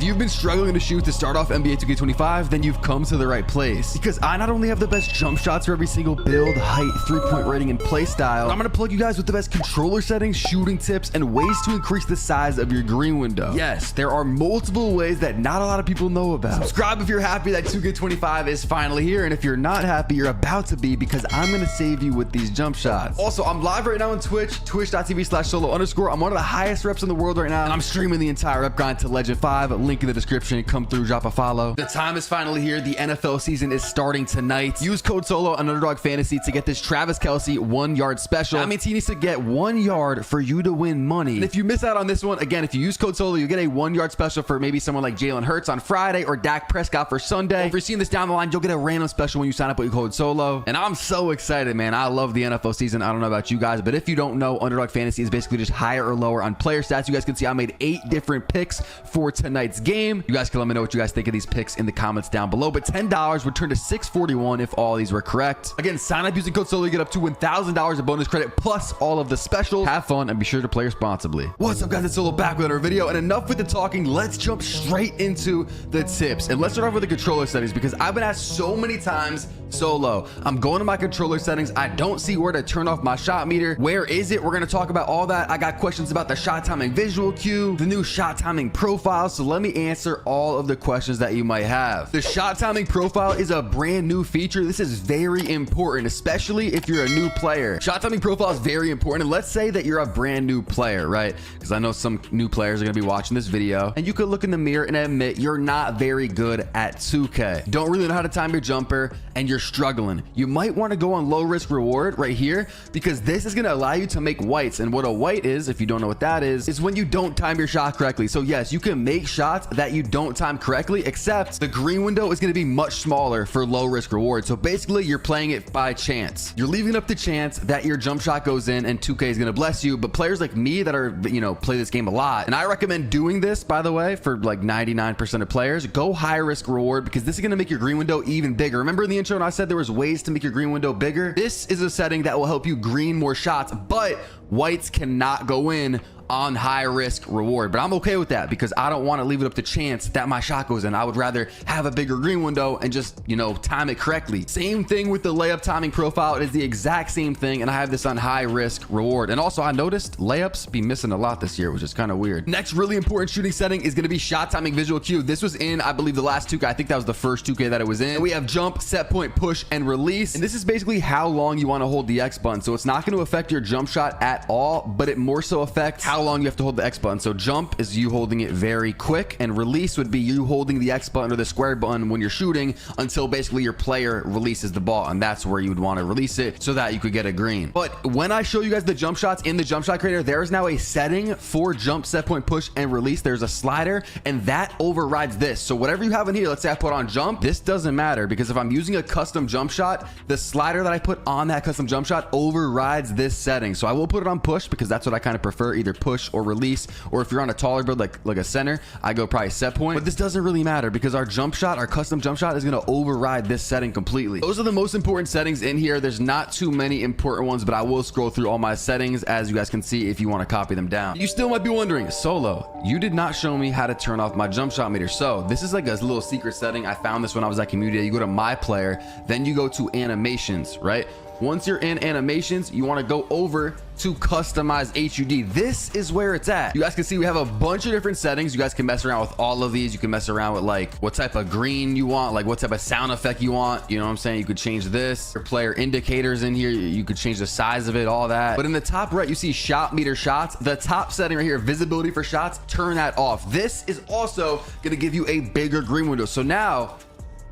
you've been struggling to shoot to start off NBA 2K25, then you've come to the right place, because I not only have the best jump shots for every single build, height, 3-point rating, and play style, I'm going to plug you guys with the best controller settings, shooting tips, and ways to increase the size of your green window. Yes, there are multiple ways that not a lot of people know about. Subscribe if you're happy that 2K25 is finally here, and if you're not happy, you're about to be, because I'm going to save you with these jump shots. Also, I'm live right now on Twitch, twitch.tv/solo_. I'm one of the highest reps in the world right now, and I'm streaming the entire rep grind to Legend 5. Link in the description. Come through, drop a follow. The time is finally here. The NFL season is starting tonight. Use code SOLO on Underdog Fantasy to get this Travis Kelce 1-yard special. That means he needs to get 1 yard for you to win money. And if you miss out on this one, again, if you use code SOLO, you get a 1-yard special for maybe someone like Jalen Hurts on Friday or Dak Prescott for Sunday. If you're seeing this down the line, you'll get a random special when you sign up with code SOLO. And I'm so excited, man. I love the NFL season. I don't know about you guys, but if you don't know, Underdog Fantasy is basically just higher or lower on player stats. You guys can see I made 8 different picks for tonight's game. You guys can let me know what you guys think of these picks in the comments down below. But $10 would turn to $641 if all these were correct. Again, sign up using code SOLO. You get up to $1,000 of bonus credit plus all of the specials. Have fun and be sure to play responsibly. What's up, guys? It's Solo back with another video. And enough with the talking. Let's jump straight into the tips. And let's start off with the controller settings, because I've been asked so many times, Solo, I'm going to my controller settings. I don't see where to turn off my shot meter. Where is it? We're going to talk about all that. I got questions about the shot timing visual cue, the new shot timing profile. So let me answer all of the questions that you might have. The shot timing profile is a brand new feature. This is very important, especially if you're a new player. Shot timing profile is very important. And let's say that you're a brand new player, right? Because I know some new players are going to be watching this video, and you could look in the mirror and admit you're not very good at 2K. Don't really know how to time your jumper, and you're struggling. You might want to go on low risk reward right here, because this is going to allow you to make whites. And what a white is, if you don't know what that is when you don't time your shot correctly. So yes, you can make shots that you don't time correctly, except the green window is going to be much smaller for low risk reward. So basically you're playing it by chance. You're leaving up the chance that your jump shot goes in and 2K is going to bless you. But players like me that are, play this game a lot, and I recommend doing this, by the way, for like 99% of players, go high risk reward, because this is going to make your green window even bigger. Remember in the intro when I said there was ways to make your green window bigger? This is a setting that will help you green more shots, but whites cannot go in on high risk reward. But I'm okay with that, because I don't want to leave it up to chance that my shot goes in. I would rather have a bigger green window and just, time it correctly. Same thing with the layup timing profile. It is the exact same thing, and I have this on high risk reward. And also I noticed layups be missing a lot this year, which is kind of weird. Next really important shooting setting is going to be shot timing visual cue. This was in, I believe, the last 2K. I think that was the first 2K that it was in. And we have jump, set point, push, and release. And this is basically how long you want to hold the X button. So it's not going to affect your jump shot at all, but it more so affects how long you have to hold the X button. So jump is you holding it very quick, and release would be you holding the X button or the square button when you're shooting until basically your player releases the ball, and that's where you would want to release it so that you could get a green. But when I show you guys the jump shots in the jump shot creator, there is now a setting for jump, set point, push, and release. There's a slider, and that overrides this. So whatever you have in here, let's say I put on jump, this doesn't matter, because if I'm using a custom jump shot, the slider that I put on that custom jump shot overrides this setting. So I will put it on push, because that's what I kind of prefer, either push or release. Or if you're on a taller build like a center, I go probably set point. But this doesn't really matter, because our jump shot, our custom jump shot, is going to override this setting completely. Those are the most important settings in here. There's not too many important ones, but I will scroll through all my settings, as you guys can see, if you want to copy them down. You still might be wondering, Solo, you did not show me how to turn off my jump shot meter. So this is like a little secret setting. I found this when I was at community day. You go to my player, then you go to animations, right? Once you're in animations, you want to go over to customize HUD. This is where it's at. You guys can see we have a bunch of different settings. You guys can mess around with all of these. You can mess around with like what type of green you want, like what type of sound effect you want. You know what I'm saying? You could change this. Your player indicators in here. You could change the size of it, all that. But in the top right, you see shot meter shots. The top setting right here, visibility for shots, turn that off. This is also going to give you a bigger green window. So now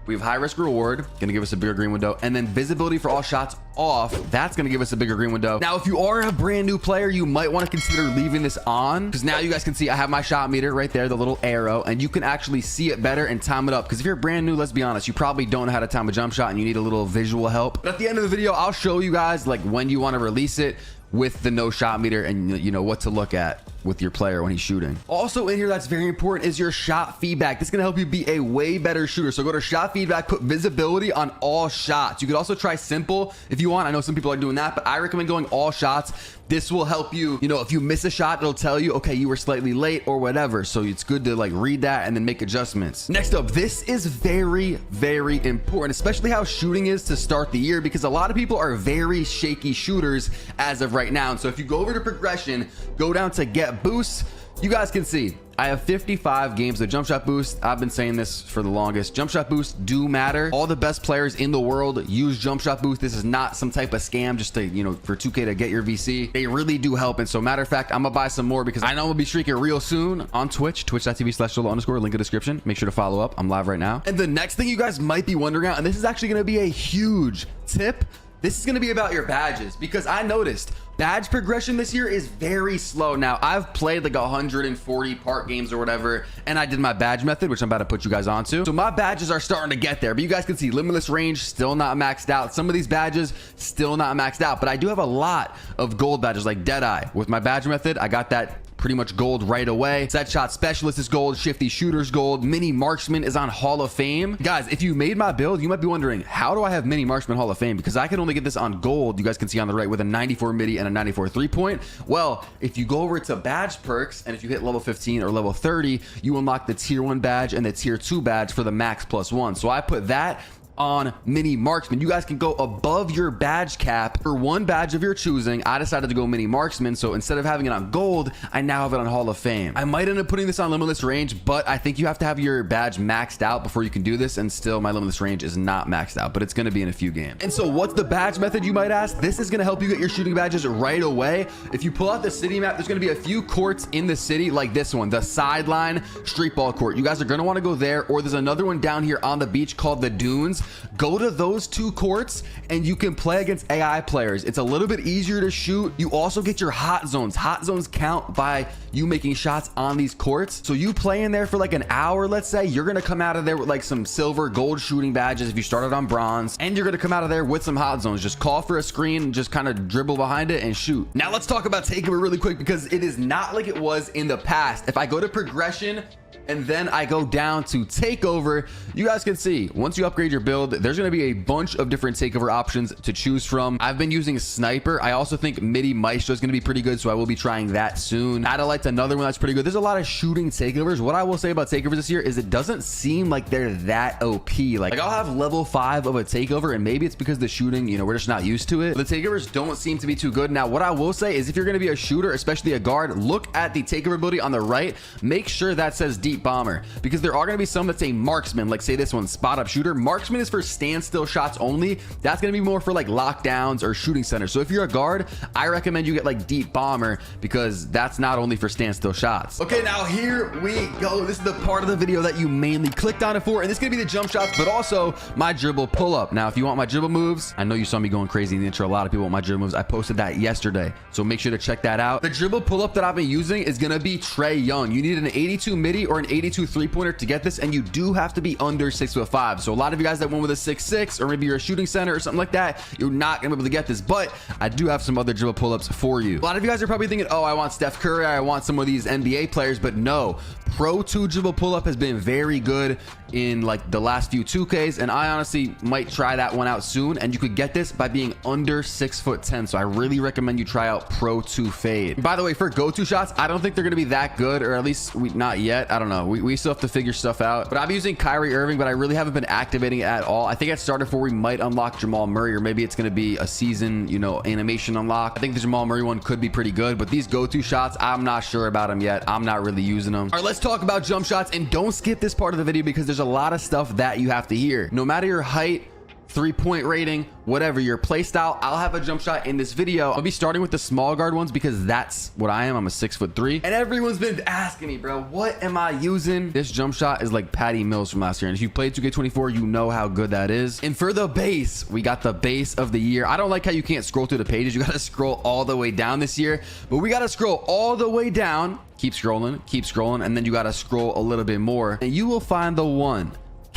we have high risk reward, gonna give us a bigger green window, and then visibility for all shots off. That's gonna give us a bigger green window. Now, if you are a brand new player, you might want to consider leaving this on, because now you guys can see I have my shot meter right there, the little arrow, and you can actually see it better and time it up. Because if you're brand new, let's be honest, you probably don't know how to time a jump shot and you need a little visual help. But at the end of the video, I'll show you guys like when you want to release it with the no shot meter and what to look at. with your player when he's shooting. Also in here that's very important is your shot feedback. This is gonna help you be a way better shooter. So go to shot feedback, put visibility on all shots. You could also try simple if you want. I know some people are doing that, but I recommend going all shots. This will help you, you know, if you miss a shot, it'll tell you, okay, you were slightly late or whatever. So it's good to like read that and then make adjustments. Next up, this is very, very important, especially how shooting is to start the year, because a lot of people are very shaky shooters as of right now. And so if you go over to progression, go down to get boosts, you guys can see I have 55 games of jump shot boost. I've been saying this for the longest. Jump shot boosts do matter. All the best players in the world use jump shot boost. This is not some type of scam just to, you know, for 2K to get your VC. They really do help. And so matter of fact, I'm gonna buy some more because I know I'm gonna be streaking real soon on Twitch, twitch.tv/solo_, link in the description. Make sure to follow up. I'm live right now. And the next thing you guys might be wondering out, and this is actually gonna be a huge tip, this is going to be about your badges, because I noticed badge progression this year is very slow. Now I've played like 140 part games or whatever, and I did my badge method, which I'm about to put you guys onto. So my badges are starting to get there, but you guys can see limitless range still not maxed out. Some of these badges still not maxed out, but I do have a lot of gold badges like Deadeye. With my badge method, I got that pretty much gold right away. Set shot specialist is gold, shifty shooters gold, mini marksman is on Hall of Fame. Guys, if you made my build, you might be wondering, how do I have mini marksman Hall of Fame? Because I can only get this on gold. You guys can see on the right with a 94 midi and a 94 3-point. Well, if you go over to badge perks, and if you hit level 15 or level 30, you unlock the tier 1 badge and the tier 2 badge for the max +1. So I put that on mini marksman. You guys can go above your badge cap for one badge of your choosing. I decided to go mini marksman, so instead of having it on gold, I now have it on Hall of Fame. I might end up putting this on limitless range, but I think you have to have your badge maxed out before you can do this, and still my limitless range is not maxed out, but it's going to be in a few games. And so what's the badge method, you might ask? This is going to help you get your shooting badges right away. If you pull out the city map, there's going to be a few courts in the city like this one, the sideline street ball court. You guys are going to want to go there, or there's another one down here on the beach called the dunes. Go to those two courts and you can play against AI players. It's a little bit easier to shoot. You also get your hot zones. Hot zones count by you making shots on these courts. So you play in there for like an hour, let's say, you're going to come out of there with like some silver, gold shooting badges if you started on bronze, and you're going to come out of there with some hot zones. Just call for a screen, just kind of dribble behind it and shoot. Now let's talk about takeover really quick, because it is not like it was in the past. If I go to progression and then I go down to takeover, you guys can see once you upgrade your build, there's going to be a bunch of different takeover options to choose from. I've been using sniper. I also think midi maestro is going to be pretty good, so I will be trying that soon. Satellite's another one that's pretty good. There's a lot of shooting takeovers. What I will say about takeovers this year is it doesn't seem like they're that OP. Like I'll have level 5 of a takeover, and maybe it's because the shooting, you know, we're just not used to it. But the takeovers don't seem to be too good. Now what I will say is if you're going to be a shooter, especially a guard, look at the takeover ability on the right. Make sure that says deep bomber, because there are going to be some that say marksman, like say this one, spot up shooter. Marksman is for standstill shots only. That's going to be more for like lockdowns or shooting center. So if you're a guard, I recommend you get like deep bomber, because that's not only for standstill shots. Okay, now here we go. This is the part of the video that you mainly clicked on it for, and this is going to be the jump shots, but also my dribble pull up. Now if you want my dribble moves, I know you saw me going crazy in the intro. A lot of people want my dribble moves. I posted that yesterday, so make sure to check that out. The dribble pull up that I've been using is going to be Trey Young. You need an 82 midi or an 82 3-pointer to get this, and you do have to be under 6'5". So a lot of you guys that went with a 6'6", or maybe you're a shooting center or something like that, you're not gonna be able to get this, but I do have some other dribble pull-ups for you. A lot of you guys are probably thinking, oh, I want Steph Curry, I want some of these NBA players, but no. Pro 2 dribble pull-up has been very good in like the last few 2Ks, and I honestly might try that one out soon, and you could get this by being under 6'10". So I really recommend you try out Pro 2 fade. By the way, for go-to shots, I don't think they're gonna be that good, or at least not yet. I don't know, we still have to figure stuff out, but I'm using Kyrie Irving, but I really haven't been activating it at all. I think at starter 4 we might unlock Jamal Murray, or maybe it's going to be a season, you know, animation unlock. I think the Jamal Murray one could be pretty good, but these go-to shots, I'm not sure about them yet. I'm not really using them. All right, let's talk about jump shots, and don't skip this part of the video because there's a lot of stuff that you have to hear. No matter your height, 3-point rating, whatever your play style, I'll have a jump shot in this video. I'll be starting with the small guard ones because that's what I am. I'm a 6'3", and everyone's been asking me, bro, what am I using? This jump shot is like Patty Mills from last year, and if you played 2K24, you know how good that is. And for the base, we got the base of the year. I don't like how you can't scroll through the pages. You got to scroll all the way down this year, but we got to scroll all the way down. Keep scrolling, and then you got to scroll a little bit more, and you will find the one.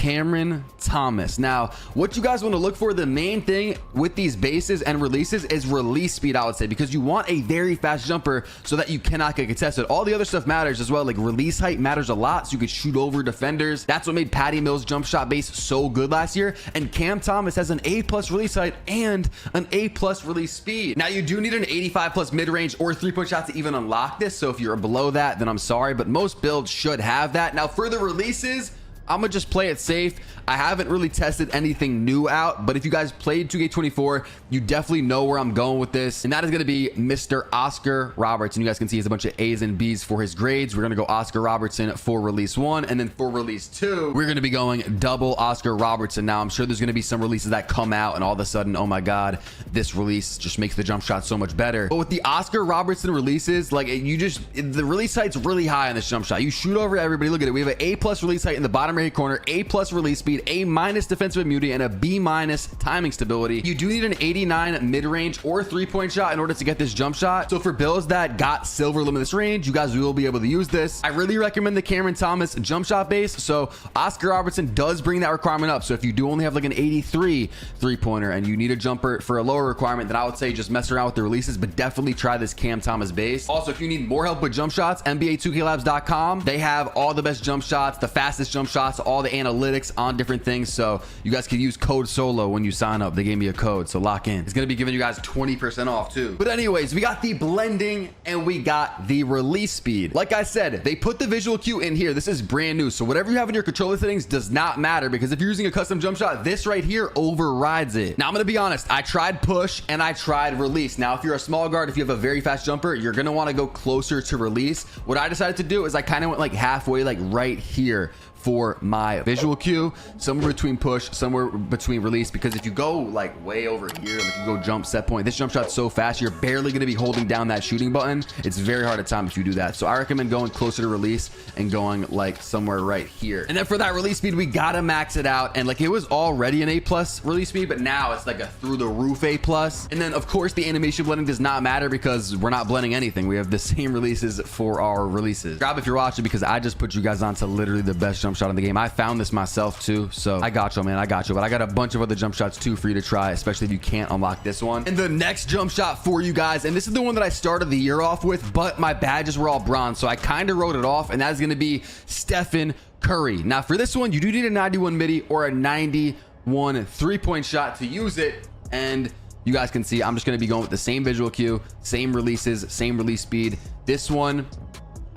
Cameron Thomas. Now, what you guys want to look for, the main thing with these bases and releases is release speed, I would say, because you want a very fast jumper so that you cannot get contested. All the other stuff matters as well, like release height matters a lot, so you could shoot over defenders. That's what made Patty Mills' jump shot base so good last year. And Cam Thomas has an A+ release height and an A+ release speed. Now, you do need an 85+ mid-range or 3-point shot to even unlock this, so if you're below that, then I'm sorry, but most builds should have that. Now, for the releases, I'm gonna just play it safe. I haven't really tested anything new out, but if you guys played 2K24, you definitely know where I'm going with this, and that is gonna be Mr. Oscar Robertson. You guys can see he's a bunch of A's and B's for his grades. We're gonna go Oscar Robertson for release 1, and then for release 2, we're gonna be going double Oscar Robertson. Now, I'm sure there's gonna be some releases that come out, and all of a sudden, oh my God, this release just makes the jump shot so much better. But with the Oscar Robertson releases, like the release height's really high on this jump shot. You shoot over everybody. Look at it. We have an A+ release height in the bottom right corner, A+ release speed, A- defensive immunity, and a B- timing stability. You do need an 89 mid-range or 3-point shot in order to get this jump shot. So for builds that got silver limitless range, you guys will be able to use this. I really recommend the Cameron Thomas jump shot base. So Oscar Robertson does bring that requirement up. So if you do only have like an 83 3-pointer and you need a jumper for a lower requirement, then I would say just mess around with the releases, but definitely try this Cam Thomas base. Also, if you need more help with jump shots, NBA2KLabs.com, they have all the best jump shots, the fastest jump shots, all the analytics on different things. So you guys can use code SOLO when you sign up. They gave me a code, so lock in. It's gonna be giving you guys 20% off too. But anyways, we got the blending and we got the release speed. Like I said, they put the visual cue in here. This is brand new, so whatever you have in your controller settings does not matter, because if you're using a custom jump shot, this right here overrides it. Now, I'm gonna be honest, I tried push and I tried release. Now, if you're a small guard, if you have a very fast jumper, you're gonna want to go closer to release. What I decided to do is I kind of went like halfway, like right here for my visual cue, somewhere between push, somewhere between release, because if you go like way over here, like you go jump set point, this jump shot's so fast, you're barely going to be holding down that shooting button. It's very hard to time if you do that. So I recommend going closer to release and going like somewhere right here. And then for that release speed, we got to max it out. And like it was already an A+ release speed, but now it's like a through the roof A+. And then of course the animation blending does not matter because we're not blending anything. We have the same releases for our releases. Grab if you're watching, because I just put you guys on to literally the best jump shot in the game. I found this myself too, so I got you, man. I got you. But I got a bunch of other jump shots too for you to try, especially if you can't unlock this one. And the next jump shot for you guys, and this is the one that I started the year off with, but my badges were all bronze, so I kind of wrote it off, and that is going to be Stephen Curry. Now for this one, you do need a 91 midi or a 91 3-point shot to use it, and you guys can see I'm just going to be going with the same visual cue, same releases, same release speed. This one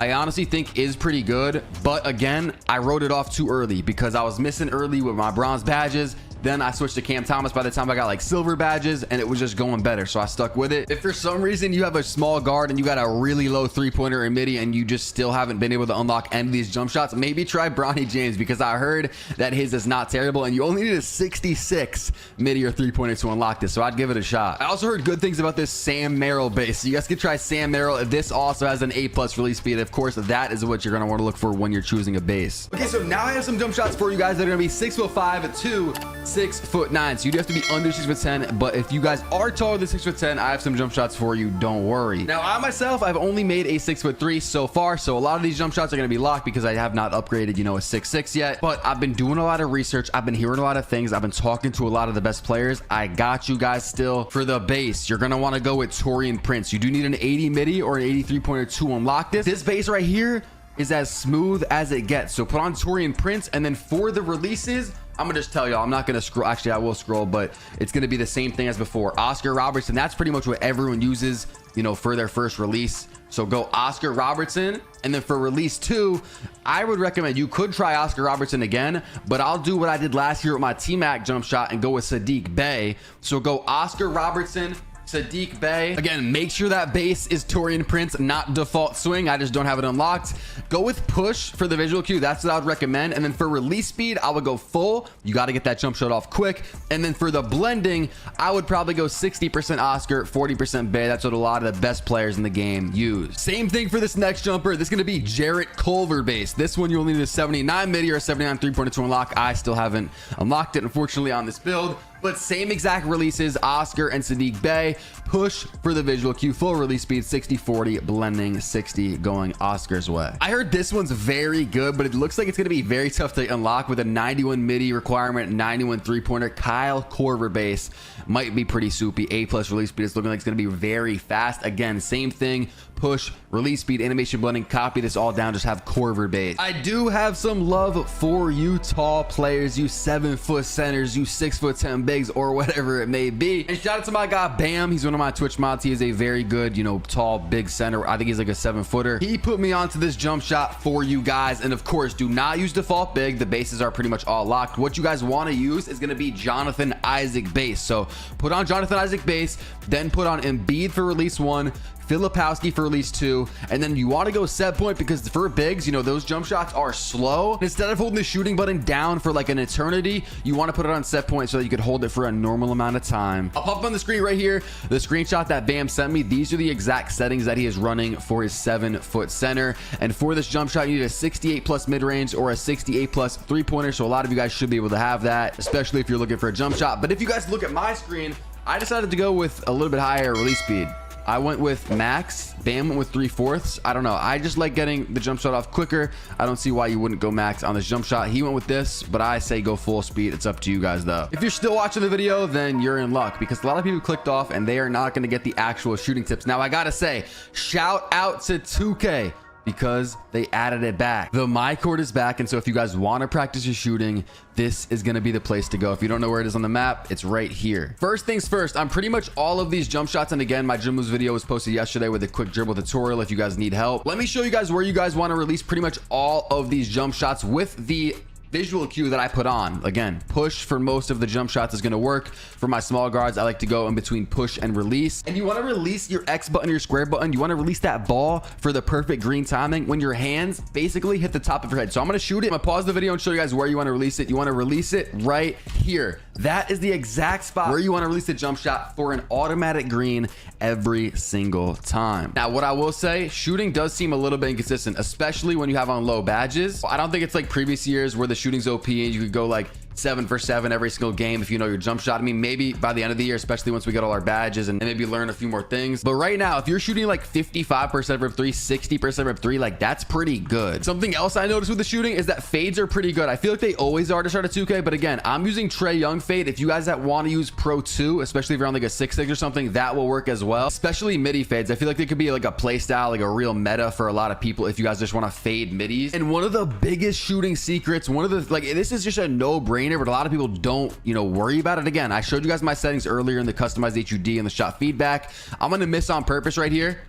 I honestly think is pretty good, but again, I wrote it off too early because I was missing early with my bronze badges. Then I switched to Cam Thomas by the time I got like silver badges, and it was just going better, so I stuck with it. If for some reason you have a small guard and you got a really low 3-pointer in midi and you just still haven't been able to unlock any of these jump shots, maybe try Bronny James, because I heard that his is not terrible and you only need a 66 midi or 3-pointer to unlock this, so I'd give it a shot. I also heard good things about this Sam Merrill base, so you guys can try Sam Merrill. this also has an A+ release speed. Of course, that is what you're going to want to look for when you're choosing a base. Okay, so now I have some jump shots for you guys that are going to be 6'5" to 6'9", so you do have to be under 6'10", but if you guys are taller than 6'10", I have some jump shots for you, don't worry. Now I myself, I've only made a 6'3" so far, so a lot of these jump shots are going to be locked because I have not upgraded, you know, a 6'6" yet, but I've been doing a lot of research, I've been hearing a lot of things, I've been talking to a lot of the best players. I got you guys still. For the base, you're going to want to go with Torian Prince. You do need an 80 midi or an 83-pointer to unlock this base right here is as smooth as it gets, so put on Torian Prince. And then for the releases, I'm gonna just tell y'all, I'm not gonna scroll. Actually, I will scroll, but it's gonna be the same thing as before. Oscar Robertson, that's pretty much what everyone uses, you know, for their first release. So go Oscar Robertson. And then for release 2, I would recommend you could try Oscar Robertson again, but I'll do what I did last year with my T-Mac jump shot and go with Sadiq Bey. So go Oscar Robertson, Sadiq Bey. Again, make sure that base is Torian Prince, not default swing. I just don't have it unlocked. Go with push for the visual cue. That's what I would recommend. And then for release speed, I would go full. You got to get that jump shot off quick. And then for the blending, I would probably go 60% Oscar, 40% Bey. That's what a lot of the best players in the game use. Same thing for this next jumper. This is going to be Jarrett Culver base. This one, you only need a 79 midi or a 79 3-pointer to unlock. I still haven't unlocked it, unfortunately, on this build. But same exact releases, Oscar and Sadiq Bey. Push for the visual cue, full release speed, 60-40, blending 60, going Oscar's way. I heard this one's very good, but it looks like it's going to be very tough to unlock with a 91 MIDI requirement, 91 3-pointer. Kyle Korver bass might be pretty soupy. A+ release speed. It's looking like it's going to be very fast. Again, same thing. Push, release speed, animation blending. Copy this all down. Just have Korver bass. I do have some love for you tall players, you 7-foot centers, you 6'10" bigs, or whatever it may be. And shout out to my guy Bam. He's one of my Twitch mods. He is a very good, you know, tall, big center. I think he's like a 7-footer. He put me onto this jump shot for you guys. And of course, do not use default big. The bases are pretty much all locked. What you guys want to use is going to be Jonathan Isaac bass. So put on Jonathan Isaac bass, then put on Embiid for release 1, Filipowski for release 2, and then you want to go set point because for bigs, you know, those jump shots are slow. And instead of holding the shooting button down for like an eternity, you want to put it on set point so that you could hold it for a normal amount of time. I'll pop up on the screen right here the screenshot that Bam sent me. These are the exact settings that he is running for his 7-foot center. And for this jump shot, you need a 68+ mid-range or a 68+ 3-pointer. So a lot of you guys should be able to have that, especially if you're looking for a jump shot. But if you guys look at my screen, I decided to go with a little bit higher release speed. I went with max. Bam went with 3/4. I don't know. I just like getting the jump shot off quicker. I don't see why you wouldn't go max on this jump shot. He went with this, but I say go full speed. It's up to you guys though. If you're still watching the video, then you're in luck because a lot of people clicked off and they are not going to get the actual shooting tips. Now I gotta say, shout out to 2K. Because they added it back. The My Court is back, and so if you guys want to practice your shooting, this is going to be the place to go. If you don't know where it is on the map, it's right here. First things first, I'm pretty much all of these jump shots, and again, my gym moves video was posted yesterday with a quick dribble tutorial if you guys need help. Let me show you guys where you guys want to release pretty much all of these jump shots with the visual cue that I put on. Again, push for most of the jump shots is going to work. For my small guards, I like to go in between push and release. And you want to release your X button, your square button. You want to release that ball for the perfect green timing when your hands basically hit the top of your head. So I'm going to shoot it. I'm going to pause the video and show you guys where you want to release it. You want to release it right here. That is the exact spot where you want to release the jump shot for an automatic green every single time. Now, what I will say, shooting does seem a little bit inconsistent, especially when you have on low badges. I don't think it's like previous years where the shooting's OP and you could go like 7 for 7 every single game if you know your jump shot. I mean, maybe by the end of the year, especially once we get all our badges and maybe learn a few more things. But right now, if you're shooting like 55% rip 3, 60% rip 3, like that's pretty good. Something else I noticed with the shooting is that fades are pretty good. I feel like they always are to start a 2K, but again, I'm using Trae Young fade. If you guys that want to use Pro 2, especially if you're on like a 6-6 or something, that will work as well. Especially MIDI fades. I feel like they could be like a play style, like a real meta for a lot of people if you guys just want to fade midis. And one of the biggest shooting secrets, one of the, like, this is just a no-brainer, but a lot of people don't, you know, worry about it. Again, I showed you guys my settings earlier in the customized HUD and the shot feedback. I'm going to miss on purpose right here.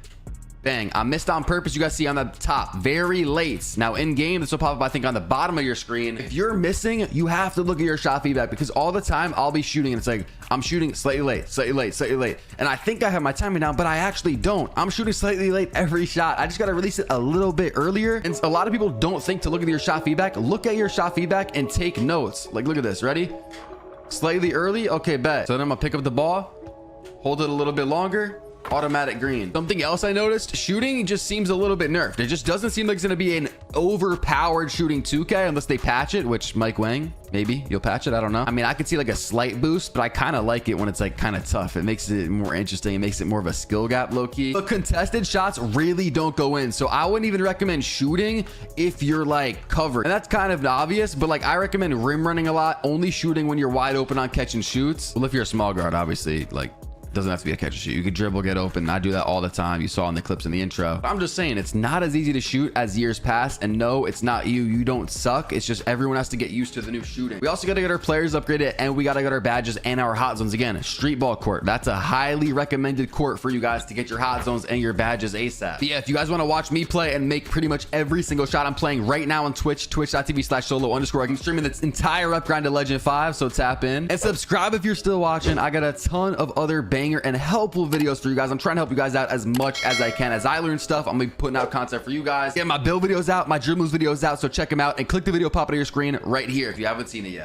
Bang, I missed on purpose. You guys see on the top, very late. Now in game, this will pop up, I think, on the bottom of your screen. If you're missing, you have to look at your shot feedback because all the time I'll be shooting and it's like, I'm shooting slightly late, slightly late, slightly late. And I think I have my timing down, but I actually don't. I'm shooting slightly late every shot. I just got to release it a little bit earlier. And a lot of people don't think to look at your shot feedback. Look at your shot feedback and take notes. Like, look at this. Ready? Slightly early. Okay, bet. So then I'm gonna pick up the ball, hold it a little bit longer. Automatic green. Something else I noticed, shooting just seems a little bit nerfed. It just doesn't seem like it's going to be an overpowered shooting 2K unless they patch it, which Mike Wang, maybe you'll patch it. I don't know. I mean, I could see like a slight boost, but I kind of like it when it's like kind of tough. It makes it more interesting. It makes it more of a skill gap low key. But contested shots really don't go in. So I wouldn't even recommend shooting if you're like covered. And that's kind of obvious, but like I recommend rim running a lot, only shooting when you're wide open on catch and shoots. Well, if you're a small guard, obviously, like, doesn't have to be a catch and shoot. You could dribble, get open. I do that all the time. You saw in the clips in the intro. I'm just saying it's not as easy to shoot as years past. And no, it's not you. You don't suck. It's just everyone has to get used to the new shooting. We also got to get our players upgraded and we got to get our badges and our hot zones. Again, street ball court. That's a highly recommended court for you guys to get your hot zones and your badges ASAP. But yeah, if you guys want to watch me play and make pretty much every single shot I'm playing right now on Twitch, twitch.tv/solo_. I'm streaming this entire up grind to Legend 5. So tap in and subscribe if you're still watching. I got a ton of other banger and helpful videos for you guys. I'm trying to help you guys out as much as I can. As I learn stuff, I'm gonna be putting out content for you guys. Get my build videos out, my drill moves videos out, so check them out and click the video pop out of your screen right here if you haven't seen it yet.